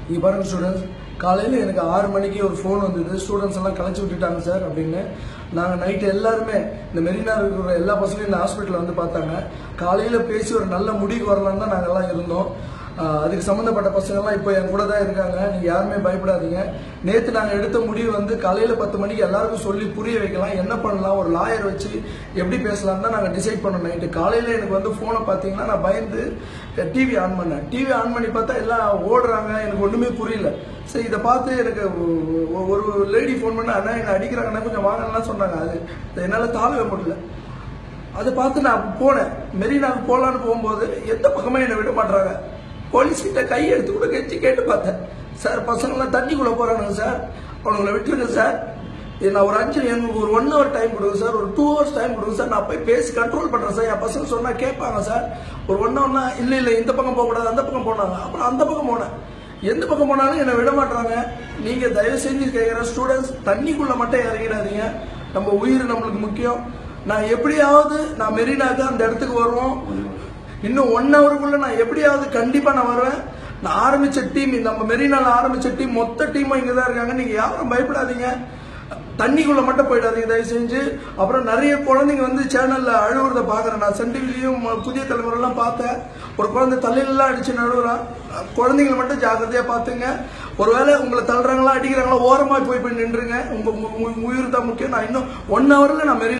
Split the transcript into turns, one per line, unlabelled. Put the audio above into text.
இங்கே பாருங்கள் ஸ்டூடெண்ட்ஸ், காலையில் எனக்கு 6 மணிக்கு ஒரு ஃபோன் வந்தது. ஸ்டூடெண்ட்ஸ் எல்லாம் கலைச்சி விட்டுட்டாங்க சார் அப்படின்னு. நாங்கள் நைட்டு எல்லாருமே இந்த மெரினா இருக்கிற எல்லா பசங்களும் இந்த ஹாஸ்பிட்டலில் வந்து பார்த்தாங்க. காலையில் பேசி ஒரு நல்ல முடிவுக்கு வரலான்னு தான் நாங்கள் எல்லாம் இருந்தோம். அதுக்கு சம்மந்தப்பட்ட பசங்கள்லாம் இப்போ என் கூட தான் இருக்காங்க. நீங்கள் யாருமே பயப்படாதீங்க. நேற்று நாங்கள் எடுத்த முடிவு வந்து காலையில் 10 மணிக்கு எல்லாருக்கும் சொல்லி புரிய வைக்கலாம், என்ன பண்ணலாம், ஒரு லாயர் வச்சு எப்படி பேசலாம் தான் நாங்கள் டிசைட் பண்ணோம். நைட்டு காலையில் எனக்கு வந்து ஃபோனை பார்த்தீங்கன்னா நான் பயந்து டிவி ஆன் பண்ணேன். டிவி ஆன் பண்ணி பார்த்தா எல்லாம் ஓடுறாங்க, எனக்கு ஒன்றுமே புரியல. சரி, இதை பார்த்து எனக்கு ஒரு லேடி ஃபோன் பண்ண, அண்ணா என்னை அடிக்கிறாங்கன்னா கொஞ்சம் வாங்கலாம் சொன்னாங்க. அது என்னால் தாழவே முடியல. அதை பார்த்து நான் போனேன். மெரினாவுக்கு போகலான்னு போகும்போது எந்த பக்கமே என்னை விட மாட்டாங்க. போலீஸ்கிட்ட கை எடுத்து கூட கெஞ்சி கேட்டு பார்த்தேன். சார், பசங்களாம் தண்ணிக்குள்ளே போகிறானுங்க சார், அவனுங்களை விட்டுருங்க சார், நான் ஒரு எங்களுக்கு ஒரு 1 hour டைம் கொடுங்க சார், ஒரு 2 hours டைம் கொடுங்க சார், நான் போய் பேசி கண்ட்ரோல் பண்ணுறேன் சார், என் பசங்க சொன்னால் கேட்பாங்க சார், ஒரு 1 hourனா இல்லை இந்த பக்கம் போகக்கூடாது, அந்த பக்கம் போனாங்க. அப்புறம் அந்த பக்கம் போனேன். எந்த பக்கம் போனாலும் என்னை விட மாட்டாங்க. நீங்கள் தயவு செஞ்சு கேட்குற ஸ்டூடெண்ட்ஸ், தண்ணிக்குள்ளே மட்டும் இறங்கிடாதீங்க. நம்ம உயிர் நம்மளுக்கு முக்கியம். நான் எப்படியாவது நான் மெரினாக்கு அந்த இடத்துக்கு வருவோம். இன்னும் 1 hourக்குள்ள நான் எப்படியாவது கண்டிப்பா நான் வருவேன். நான் ஆரம்பிச்ச டீம், நம்ம மெரினால ஆரம்பிச்ச டீம் மொத்த டீமும் இங்க தான் இருக்காங்க. நீங்க யாரும் பயப்படாதீங்க, தண்ணிக்குள்ள மட்டும் போயிடாதீங்க தயவு செஞ்சு. அப்புறம் நிறைய குழந்தைங்க வந்து சேனல்ல அழுவுறத பாக்குறேன். நான் சன் டிவிலையும் புதிய தலைமுறைலாம் பார்த்தேன். ஒரு குழந்தை தலையிலாம் அடிச்சு நழுவுறான். குழந்தைங்களை மட்டும் ஜாக்கிரதையா பாத்துங்க. ஒருவேளை உங்களை தள்ளுறாங்களா அடிக்கிறாங்களா ஓரமா போய் நின்றுங்க. உங்க உயிர் தான் முக்கியம். நான் இன்னும் 1 hourல நான் மெரினா